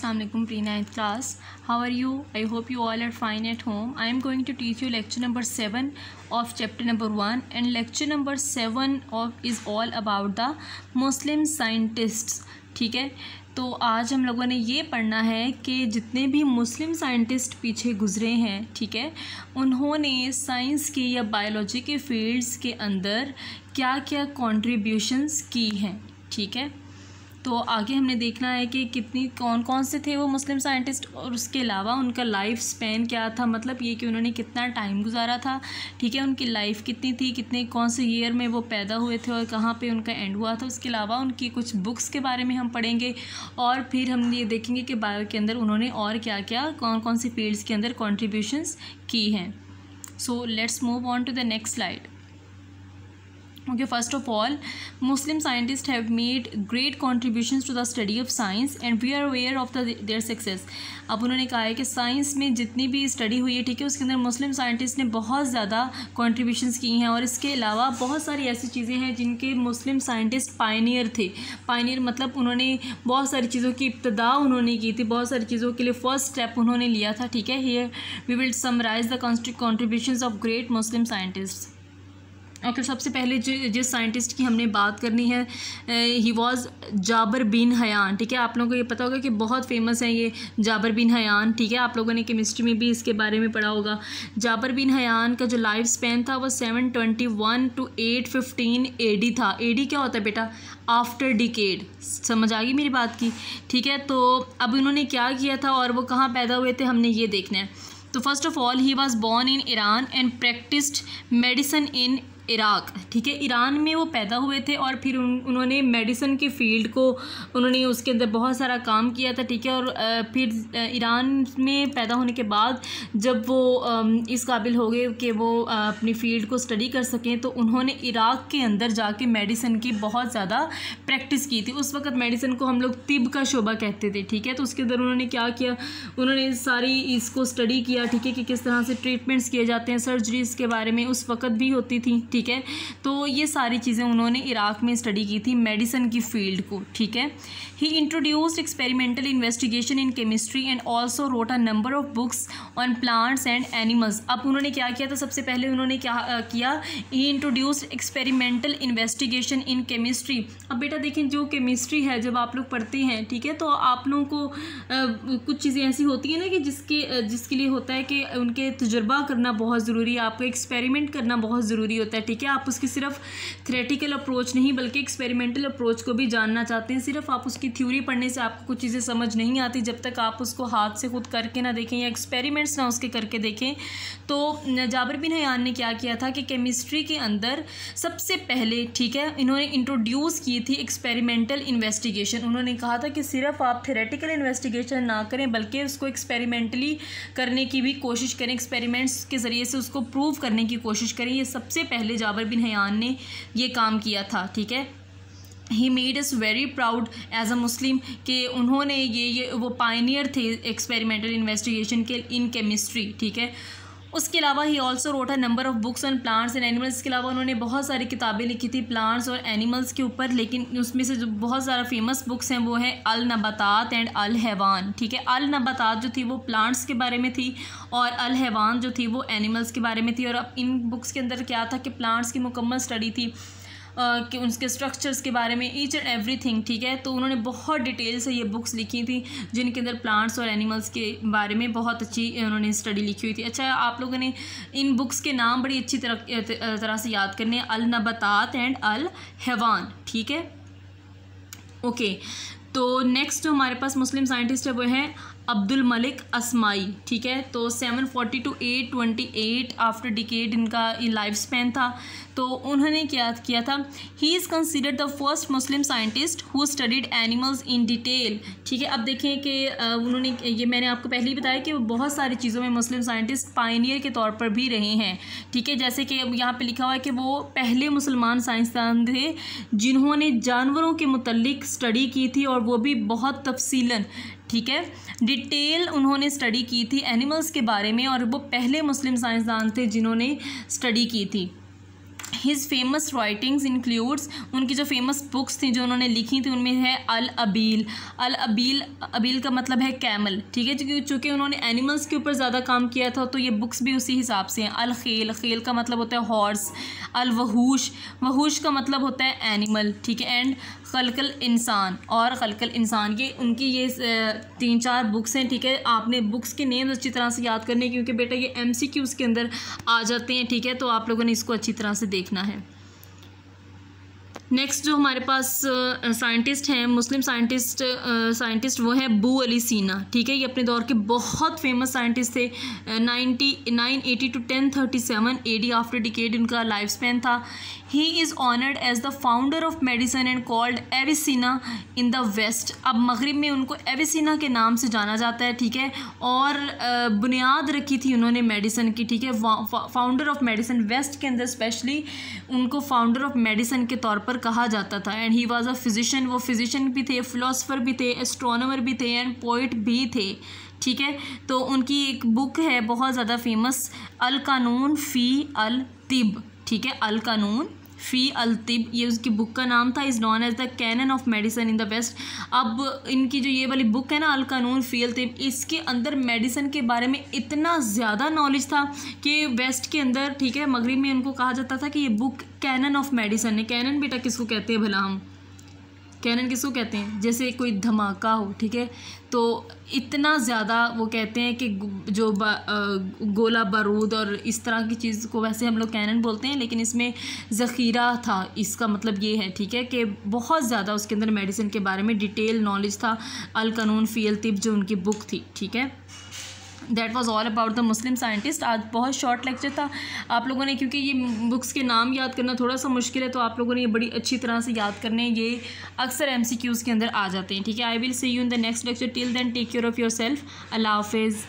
Assalamu alaikum pre-9th class. How are you? I hope you all are fine at home. I am going to teach you lecture number 7 of chapter number 1, and lecture number 7 is all about the Muslim scientists. ठीक है, तो आज हम लोगों ने ये पढ़ना है कि जितने भी मुस्लिम साइंटिस्ट पीछे गुजरे हैं, ठीक है, उन्होंने साइंस की या बायोलॉजी के फील्ड्स के अंदर क्या क्या कॉन्ट्रीब्यूशंस की हैं. ठीक है, तो आगे हमने देखना है कि कितनी कौन कौन से थे वो मुस्लिम साइंटिस्ट, और उसके अलावा उनका लाइफ स्पैन क्या था, मतलब ये कि उन्होंने कितना टाइम गुजारा था. ठीक है, उनकी लाइफ कितनी थी, कितने कौन से ईयर में वो पैदा हुए थे और कहाँ पे उनका एंड हुआ था. उसके अलावा उनकी कुछ बुक्स के बारे में हम पढ़ेंगे, और फिर हम ये देखेंगे कि बायो के अंदर उन्होंने और क्या क्या कौन कौन सी फील्ड्स के अंदर कॉन्ट्रीब्यूशंस की हैं. So let's move on to the next slide. Okay, first of all, Muslim scientists have made great contributions to the study of science and we are aware of their success. अब उन्होंने कहा है कि science में जितनी भी study हुई है, ठीक है, उसके अंदर मुस्लिम साइंटिस्ट ने बहुत ज़्यादा कॉन्ट्रीब्यूशंस की हैं, और इसके अलावा बहुत सारी ऐसी चीज़ें हैं जिनके मुस्लिम साइंटिस्ट पायनियर थे. पायनियर मतलब उन्होंने बहुत सारी चीज़ों की इब्तिदा उन्होंने की थी, बहुत सारी चीज़ों के लिए फ़र्स्ट स्टेप उन्होंने लिया था. ठीक है, here we will summarize the contributions of great Muslim scientist. Okay, सबसे पहले जिस साइंटिस्ट की हमने बात करनी है, he was Jabir bin Hayyan. ठीक है, आप लोगों को ये पता होगा कि बहुत फेमस है ये जाबर बिन हयान. ठीक है, आप लोगों ने केमिस्ट्री में भी इसके बारे में पढ़ा होगा. जाबर बिन हयान का जो लाइफ स्पैन था वो 721 to 815 AD था. AD क्या होता है बेटा? After decade. समझ आ गई मेरी बात की? ठीक है, तो अब उन्होंने क्या किया था और वो कहाँ पैदा हुए थे, हमने ये देखना है. तो first of all he was born in Iran and practised medicine in Iraq. ठीक है, ईरान में वो पैदा हुए थे और फिर उन्होंने मेडिसिन के फील्ड को उन्होंने उसके अंदर बहुत सारा काम किया था. ठीक है, और फिर ईरान में पैदा होने के बाद जब वो इस काबिल हो गए कि वो अपनी फील्ड को स्टडी कर सकें, तो उन्होंने इराक के अंदर जाके मेडिसिन की बहुत ज़्यादा प्रैक्टिस की थी. उस वक्त मेडिसिन को हम लोग तिब का शोबा कहते थे. ठीक है, तो उसके अंदर उन्होंने क्या किया, उन्होंने सारी इसको स्टडी किया. ठीक है, कि किस तरह से ट्रीटमेंट्स किए जाते हैं, सर्जरीज़ के बारे में उस वक्त भी होती थी. ठीक है, तो ये सारी चीज़ें उन्होंने इराक में स्टडी की थी मेडिसिन की फील्ड को. ठीक है, he introduced experimental investigation in chemistry and also wrote a number of books on plants and animals. अब उन्होंने क्या किया था, सबसे पहले उन्होंने क्या किया, he introduced experimental investigation in chemistry. अब बेटा देखें, जो केमिस्ट्री है जब आप लोग पढ़ते हैं, ठीक है, तो आप लोगों को कुछ चीज़ें ऐसी होती हैं ना कि जिसके लिए होता है कि उनके तजुर्बा करना बहुत ज़रूरी है, आपको एक्सपेरिमेंट करना बहुत ज़रूरी होता है. ठीक है, आप उसकी सिर्फ थ्योरेटिकल अप्रोच नहीं बल्कि एक्सपेरिमेंटल अप्रोच को भी जानना चाहते हैं. सिर्फ आप उसकी थ्योरी पढ़ने से आपको कुछ चीज़ें समझ नहीं आती जब तक आप उसको हाथ से खुद करके ना देखें या एक्सपेरिमेंट्स ना उसके करके देखें. तो जाबर बिन हयान ने क्या किया था कि केमिस्ट्री के अंदर सबसे पहले, ठीक है, इन्होंने इंट्रोड्यूस की थी एक्सपेरिमेंटल इन्वेस्टिगेशन. उन्होंने कहा था कि सिर्फ आप थ्योरेटिकल इन्वेस्टिगेशन ना करें बल्कि उसको एक्सपेरिमेंटली करने की भी कोशिश करें, एक्सपेरिमेंट्स के ज़रिए से उसको प्रूव करने की कोशिश करें. ये सबसे पहले जाबर बिन हयान ने ये काम किया था. ठीक है, he made us very proud as a Muslim कि उन्होंने ये वो पायनियर थे एक्सपेरिमेंटल इन्वेस्टिगेशन के इन केमिस्ट्री. ठीक है, उसके अलावा he also wrote a number of books on plants and animals. इसके अलावा उन्होंने बहुत सारी किताबें लिखी थी प्लांट्स और एनिमल्स के ऊपर, लेकिन उसमें से जो बहुत सारा फेमस बुक्स हैं वो है अल नबातात एंड अल हैवान. ठीक है, अल नबातात जो थी वो प्लांट्स के बारे में थी और अल हैवान जो थी वो एनिमल्स के बारे में थी. और अब इन बुक्स के अंदर क्या था कि प्लांट्स की मुकम्मल स्टडी थी कि उनके स्ट्रक्चर्स के बारे में, ईच एंड एवरीथिंग. ठीक है, तो उन्होंने बहुत डिटेल से ये बुक्स लिखी थी जिनके अंदर प्लांट्स और एनिमल्स के बारे में बहुत अच्छी उन्होंने स्टडी लिखी हुई थी. अच्छा, आप लोगों ने इन बुक्स के नाम बड़ी अच्छी तरह से याद करने हैं, अल नबातात एंड अल हैवान. ठीक है, ओके, तो नेक्स्ट जो हमारे पास मुस्लिम साइंटिस्ट है वो है अब्दुल मलिक अस्माई. ठीक है, तो 740 to 828 आफ्टर डिकेड इनका लाइफ स्पैन था. तो उन्होंने क्या किया था, he is considered the first Muslim scientist who studied animals in detail. ठीक है, अब देखें कि उन्होंने ये मैंने आपको पहले ही बताया कि बहुत सारी चीज़ों में मुस्लिम साइंटिस्ट पायनियर के तौर पर भी रहे हैं. ठीक है, जैसे कि यहाँ पे लिखा हुआ है कि वो पहले मुसलमान साइंसदान थे जिन्होंने जानवरों के मुतल्लिक स्टडी की थी, और वो भी बहुत तफसीलन. ठीक है, डिटेल उन्होंने स्टडी की थी एनिमल्स के बारे में, और वो पहले मुस्लिम साइंसदान थे जिन्होंने स्टडी की थी. हिज फेमस राइटिंग्स इंक्लूड्स, उनकी जो फेमस बुक्स थी जो उन्होंने लिखी थी उनमें है अल अबील। अल अबील, अबील का मतलब है कैमल, ठीक है, चूँकि उन्होंने एनिमल्स के ऊपर ज़्यादा काम किया था तो ये बुक्स भी उसी हिसाब से हैं। अल खेल, खेल का मतलब होता है हॉर्स। अल वहूश, वहूश का मतलब होता है एनिमल, ठीक है। एंड खलकल इंसान और खलकल इंसान, ये उनकी ये 3-4 बुक्स हैं, ठीक है। आपने बुक्स के नेम्स अच्छी तरह से याद करने, क्योंकि बेटा ये MCQs के अंदर आ जाते हैं, ठीक है, तो आप लोगों ने इसको अच्छी तरह से देखना है। नेक्स्ट जो हमारे पास साइंटिस्ट हैं, मुस्लिम साइंटिस्ट वो है अबू अली सीना, ठीक है। ये अपने दौर के बहुत फेमस साइंटिस्ट थे। 980 to 1037 AD, आफ्टर डिकेड उनका लाइफ स्पैन था। He is honoured as the founder of medicine and called Avicenna in the West. अब मगरिब में उनको एविसिना के नाम से जाना जाता है, ठीक है। और बुनियाद रखी थी उन्होंने मेडिसिन की, ठीक है, फाउंडर ऑफ मेडिसिन। वेस्ट के अंदर स्पेशली उनको फाउंडर ऑफ मेडिसिन के तौर पर कहा जाता था। And he was a physician, वो फिजिशियन भी थे, फिलोसफर भी थे, एस्ट्रोनॉमर भी थे एंड पोइट भी थे, ठीक है। तो उनकी एक बुक है बहुत ज़्यादा फेमस, अल कानून फ़ी अल तिब, ठीक है, अल कानून फ़ी अल तिब, ये उसकी बुक का नाम था। Is known as the Canon of Medicine in the West. अब इनकी जो ये वाली बुक है ना, अल कानून फ़ी अल तिब, इसके अंदर मेडिसिन के बारे में इतना ज़्यादा नॉलेज था कि वेस्ट के अंदर, ठीक है, मगरिब में उनको कहा जाता था कि ये बुक कैनन ऑफ मेडिसिन है। कैनन बेटा किसको कहते हैं भला, हम कैनन किसको कहते हैं, जैसे कोई धमाका हो, ठीक है, तो इतना ज़्यादा वो कहते हैं कि जो गोला बारूद और इस तरह की चीज़ को वैसे हम लोग कैनन बोलते हैं, लेकिन इसमें ज़ख़ीरा था, इसका मतलब ये है, ठीक है, कि बहुत ज़्यादा उसके अंदर मेडिसिन के बारे में डिटेल नॉलेज था। अल कानून फ़ी अल तिब जो उनकी बुक थी, ठीक है। That was all about the Muslim scientist. आज बहुत शॉर्ट लेक्चर था आप लोगों ने, क्योंकि ये बुक्स के नाम याद करना थोड़ा सा मुश्किल है, तो आप लोगों ने ये बड़ी अच्छी तरह से याद करने, ये अक्सर MCQs के अंदर आ जाते हैं, ठीक है। I will see you in the next lecture. Till then take care of yourself. अल्लाह हाफिज़।